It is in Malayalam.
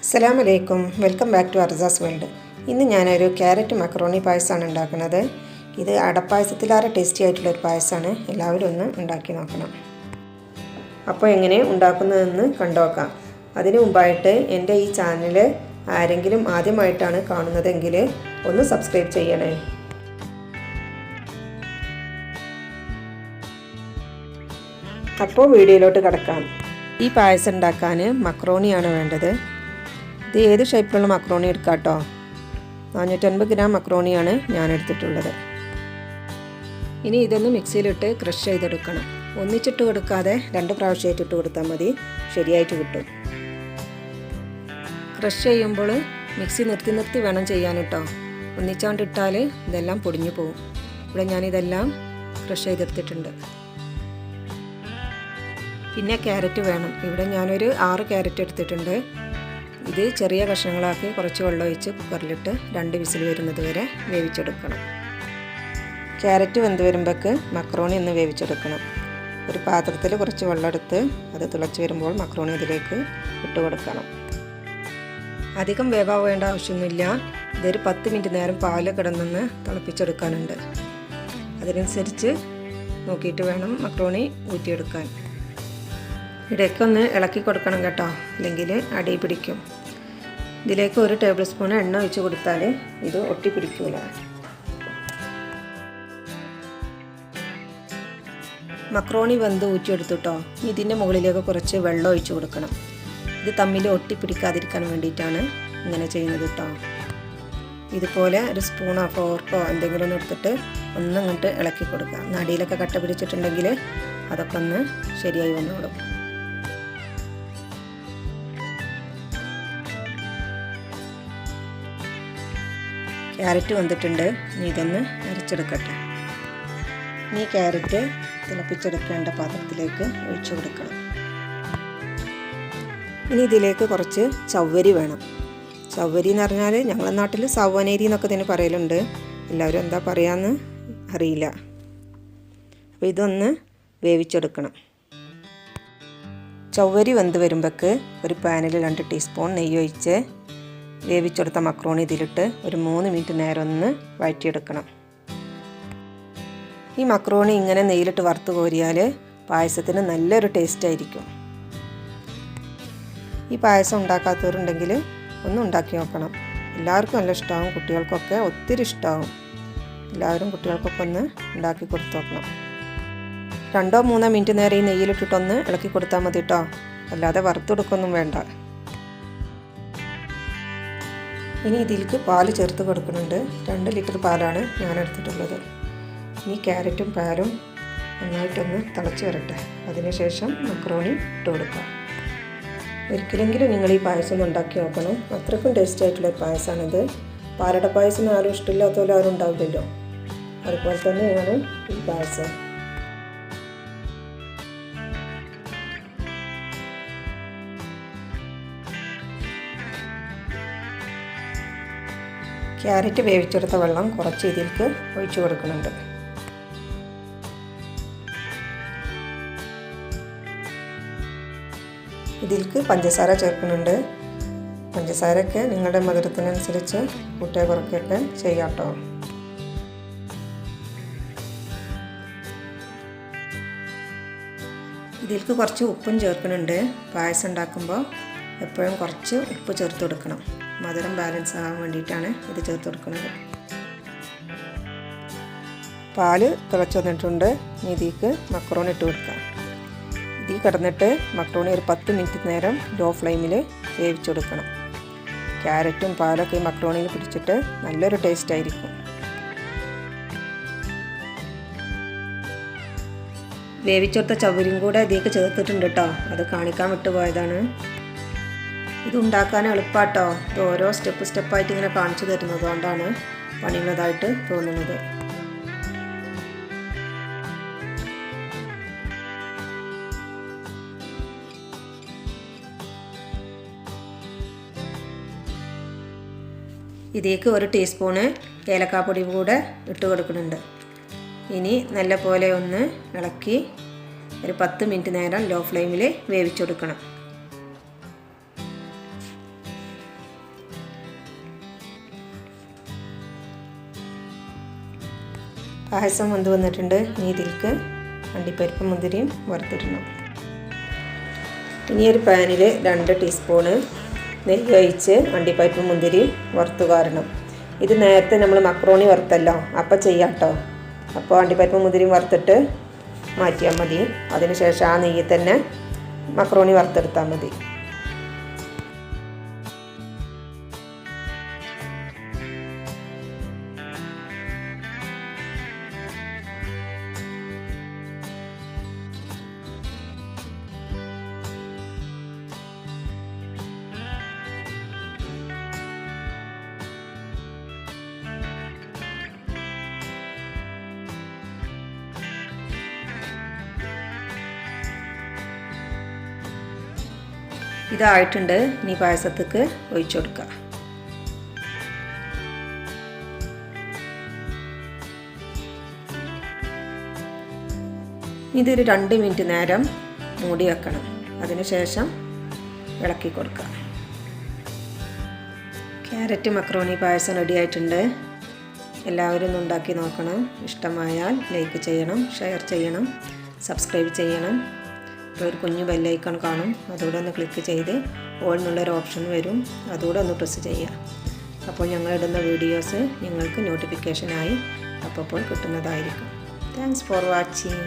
അസ്സലാമലൈക്കും, വെൽക്കം ബാക്ക് ടു അർസാസ് വേൾഡ്. ഇന്ന് ഞാനൊരു ക്യാരറ്റ് മക്രോണി പായസമാണ് ഉണ്ടാക്കുന്നത്. ഇത് അടപ്പായസത്തിലേറെ ടേസ്റ്റി ആയിട്ടുള്ളൊരു പായസമാണ്. എല്ലാവരും ഒന്ന് ഉണ്ടാക്കി നോക്കണം. അപ്പോൾ എങ്ങനെ ഉണ്ടാക്കുന്നതെന്ന് കണ്ടുനോക്കാം. അതിനു മുമ്പായിട്ട് എൻ്റെ ഈ ചാനൽ ആരെങ്കിലും ആദ്യമായിട്ടാണ് കാണുന്നതെങ്കിൽ ഒന്ന് സബ്സ്ക്രൈബ് ചെയ്യണേ. അപ്പോൾ വീഡിയോയിലോട്ട് കിടക്കാം. ഈ പായസം ഉണ്ടാക്കാൻ മക്രോണിയാണ് വേണ്ടത്. ഇത് ഏത് ഷേപ്പിലുള്ള മക്രോണി എടുക്കാം കേട്ടോ. 450 ഗ്രാം മക്രോണിയാണ് ഞാൻ എടുത്തിട്ടുള്ളത്. ഇനി ഇതൊന്ന് മിക്സിയിലിട്ട് ക്രഷ് ചെയ്തെടുക്കണം. ഒന്നിച്ചിട്ട് കൊടുക്കാതെ 2 പ്രാവശ്യമായിട്ട് ഇട്ട് കൊടുത്താൽ മതി, ശരിയായിട്ട് കിട്ടും. ക്രഷ് ചെയ്യുമ്പോൾ മിക്സി നിർത്തി വേണം ചെയ്യാൻ കേട്ടോ. ഒന്നിച്ചാണ്ട് ഇട്ടാൽ ഇതെല്ലാം പൊടിഞ്ഞു പോകും. ഇവിടെ ഞാനിതെല്ലാം ക്രഷ് ചെയ്തെടുത്തിട്ടുണ്ട്. പിന്നെ ക്യാരറ്റ് വേണം. ഇവിടെ ഞാനൊരു 6 ക്യാരറ്റ് എടുത്തിട്ടുണ്ട്. ഇത് ചെറിയ കഷ്ണങ്ങളാക്കി കുറച്ച് വെള്ളം ഒഴിച്ച് കുക്കറിലിട്ട് 2 വിസിൽ വരുന്നത് വരെ വേവിച്ചെടുക്കണം. ക്യാരറ്റ് വെന്ത് വരുമ്പോഴേക്ക് മക്രോണി ഒന്ന് വേവിച്ചെടുക്കണം. ഒരു പാത്രത്തിൽ കുറച്ച് വെള്ളം എടുത്ത് അത് തിളച്ച് വരുമ്പോൾ മക്രോണി അതിലേക്ക് ഇട്ട് കൊടുക്കണം. അധികം വേവാവേണ്ട ആവശ്യമൊന്നുമില്ല. ഇതൊരു 10 മിനിറ്റ് നേരം പാല് കിടന്നൊന്ന് തിളപ്പിച്ചെടുക്കാനുണ്ട്. അതിനനുസരിച്ച് നോക്കിയിട്ട് വേണം മക്രോണി ഊറ്റിയെടുക്കാൻ. ഇടയ്ക്കൊന്ന് ഇളക്കി കൊടുക്കണം കേട്ടോ, അല്ലെങ്കിൽ അടി പിടിക്കും. ഇതിലേക്ക് 1 ടേബിൾ സ്പൂൺ എണ്ണ ഒഴിച്ച് കൊടുത്താൽ ഇത് ഒട്ടിപ്പിടിക്കില്ല. മക്രോണി വെന്ത് ഊറ്റിയെടുത്തുട്ടോ. ഇതിൻ്റെ മുകളിലേക്ക് കുറച്ച് വെള്ളം ഒഴിച്ച് കൊടുക്കണം. ഇത് തമ്മിൽ ഒട്ടിപ്പിടിക്കാതിരിക്കാൻ വേണ്ടിയിട്ടാണ് ഇങ്ങനെ ചെയ്യുന്നത് കേട്ടോ. ഇതുപോലെ ഒരു സ്പൂണോ ഫോർക്കോ എന്തെങ്കിലും ഒന്ന് എടുത്തിട്ട് ഒന്നങ്ങോട്ട് ഇളക്കി കൊടുക്കുക. നടിയിലൊക്കെ കട്ട പിടിച്ചിട്ടുണ്ടെങ്കിൽ അതൊക്കെ ഒന്ന് ശരിയായി വന്നോളും. ക്യാരറ്റ് വന്നിട്ടുണ്ട്. ഇനി ഇതൊന്ന് അരച്ചെടുക്കട്ടെ. ഇനി ക്യാരറ്റ് തിളപ്പിച്ചെടുക്കേണ്ട പാത്രത്തിലേക്ക് ഒഴിച്ചു കൊടുക്കണം. ഇനി ഇതിലേക്ക് കുറച്ച് ചവ്വരി വേണം. ചവ്വരി എന്ന് പറഞ്ഞാൽ ഞങ്ങളുടെ നാട്ടിൽ സവനേരി എന്നൊക്കെ തന്നെ പറയലുണ്ട്. എല്ലാവരും എന്താ പറയാമെന്ന് അറിയില്ല. അപ്പോൾ ഇതൊന്ന് വേവിച്ചെടുക്കണം. ചവ്വരി വെന്ത് വരുമ്പോഴേക്ക് ഒരു പാനിൽ 2 ടീസ്പൂൺ നെയ്യ് ഒഴിച്ച് വേവിച്ചെടുത്ത മക്രോണി ഇതിലിട്ട് ഒരു 3 മിനിറ്റ് നേരം ഒന്ന് വഴറ്റിയെടുക്കണം. ഈ മക്രോണി ഇങ്ങനെ നെയ്യിലിട്ട് വറുത്ത് കോരിയാൽ പായസത്തിന് നല്ലൊരു ടേസ്റ്റ് ആയിരിക്കും. ഈ പായസം ഉണ്ടാക്കാത്തവരുണ്ടെങ്കിൽ ഒന്ന് ഉണ്ടാക്കി നോക്കണം. എല്ലാവർക്കും നല്ല ഇഷ്ടമാവും. കുട്ടികൾക്കൊക്കെ ഒത്തിരി ഇഷ്ടമാവും. എല്ലാവരും കുട്ടികൾക്കൊക്കെ ഒന്ന് ഉണ്ടാക്കി കൊടുത്ത് നോക്കണം. 2-3 മിനിറ്റ് നേരം ഈ നെയ്യിലിട്ടിട്ടൊന്ന് ഇളക്കി കൊടുത്താൽ മതി കേട്ടോ. അല്ലാതെ വറുത്തെടുക്കൊന്നും വേണ്ട. ഇനി ഇതിലേക്ക് പാല് ചേർത്ത് കൊടുക്കുന്നുണ്ട്. 2 ലിറ്റർ പാലാണ് ഞാൻ എടുത്തിട്ടുള്ളത്. ഇനി ക്യാരറ്റും പാലും നന്നായിട്ടൊന്ന് തിളച്ച് വരട്ടെ. അതിനുശേഷം മക്രോണി ഇട്ട് കൊടുക്കാം. ഒരിക്കലെങ്കിലും നിങ്ങൾ ഈ പായസം ഉണ്ടാക്കി നോക്കണം. അത്രയ്ക്കും ടേസ്റ്റി ആയിട്ടുള്ള പായസമാണിത്. പാലട പായസം ആരും ഇഷ്ടമില്ലാത്ത പോലെ ആരും ഉണ്ടാവില്ലല്ലോ. അതുപോലെ തന്നെയാണ് ഈ പായസം. ക്യാരറ്റ് വേവിച്ചെടുത്ത വെള്ളം കുറച്ച് ഇതിലേക്ക് ഒഴിച്ചു കൊടുക്കുന്നുണ്ട്. ഇതിലേക്ക് പഞ്ചസാര ചേർക്കുന്നുണ്ട്. പഞ്ചസാരയൊക്കെ നിങ്ങളുടെ മധുരത്തിനനുസരിച്ച് കൂട്ടുക കുറയ്ക്കൊക്കെ ചെയ്യാം കേട്ടോ. ഇതിലേക്ക് കുറച്ച് ഉപ്പും ചേർക്കുന്നുണ്ട്. പായസം ഉണ്ടാക്കുമ്പോൾ എപ്പോഴും കുറച്ച് ഉപ്പ് ചേർത്ത് കൊടുക്കണം. മധുരം ബാലൻസ് ആകാൻ വേണ്ടിയിട്ടാണ് ഇത് ചേർത്ത് കൊടുക്കുന്നത്. പാല് തിളച്ച് വന്നിട്ടുണ്ട്. ഇനി ഇതിലേക്ക് മക്രോണി ഇട്ട് കൊടുക്കാം. ഇതിൽ കിടന്നിട്ട് മക്രോണി ഒരു 10 മിനിറ്റ് നേരം ലോ ഫ്ലെയിമിൽ വേവിച്ചെടുക്കണം. ക്യാരറ്റും പാലൊക്കെ ഈ മക്രോണിയിൽ പിടിച്ചിട്ട് നല്ലൊരു ടേസ്റ്റ് ആയിരിക്കും. വേവിച്ചെടുത്ത ചവ്വരിയും കൂടെ ഇതിലേക്ക് ചേർത്തിട്ടുണ്ട് കേട്ടോ. അത് കാണിക്കാൻ വിട്ടുപോയതാണ്. ഇത് ഉണ്ടാക്കാൻ എളുപ്പാട്ടോ. ഇത് ഓരോ സ്റ്റെപ്പായിട്ട് ഇങ്ങനെ കാണിച്ചു തരുന്നത് കൊണ്ടാണ് പണിയുള്ളതായിട്ട് തോന്നുന്നത്. ഇതിലേക്ക് 1 ടീസ്പൂണ് ഏലക്കാപ്പൊടി കൂടെ ഇട്ട് കൊടുക്കുന്നുണ്ട്. ഇനി നല്ല പോലെ ഒന്ന് ഇളക്കി ഒരു 10 മിനിറ്റ് നേരം ലോ ഫ്ലെയിമിൽ വേവിച്ചെടുക്കണം. പായസം വെന്ത് വന്നിട്ടുണ്ട്. ഇനി ഇതിലേക്ക് അണ്ടിപ്പരിപ്പും മുന്തിരിയും വറുത്തിടണം. ഇനി ഒരു പാനിൽ 2 ടീസ്പൂണ് നെയ്യ് ഒഴിച്ച് അണ്ടിപ്പരിപ്പും മുന്തിരിയും വറുത്ത് കോരണം. ഇത് നേരത്തെ നമ്മൾ മക്രോണി വറുത്തല്ലോ, അപ്പം ചെയ്യാം കേട്ടോ. അപ്പോൾ അണ്ടിപ്പരിപ്പും മുന്തിരിയും വറുത്തിട്ട് മാറ്റിയാൽ മതി. അതിനുശേഷം ആ നെയ്യിൽ തന്നെ മക്രോണി വറുത്തെടുത്താൽ മതി. ഇതായിട്ടുണ്ട്. ഇനി പായസത്തേക്ക് ഒഴിച്ചു കൊടുക്കുക. ഇതൊരു 2 മിനിറ്റ് നേരം മൂടി വെക്കണം. അതിനുശേഷം ഇളക്കി കൊടുക്കുക. ക്യാരറ്റ് മക്രോണി പായസം റെഡി ആയിട്ടുണ്ട്. എല്ലാവരും ഒന്ന് ഉണ്ടാക്കി നോക്കണം. ഇഷ്ടമായാൽ ലൈക്ക് ചെയ്യണം, ഷെയർ ചെയ്യണം, സബ്സ്ക്രൈബ് ചെയ്യണം. ഒരു കുഞ്ഞു ബെല്ലൈക്കൺ കാണും, അതുകൂടെ ഒന്ന് ക്ലിക്ക് ചെയ്ത് ഓൾ എന്നുള്ളൊരു ഓപ്ഷൻ വരും, അതുകൂടെ ഒന്ന് പ്രസ് ചെയ്യുക. അപ്പോൾ ഞങ്ങളിടുന്ന വീഡിയോസ് നിങ്ങൾക്ക് നോട്ടിഫിക്കേഷനായി അപ്പോൾ കിട്ടുന്നതായിരിക്കും. Thanks for watching.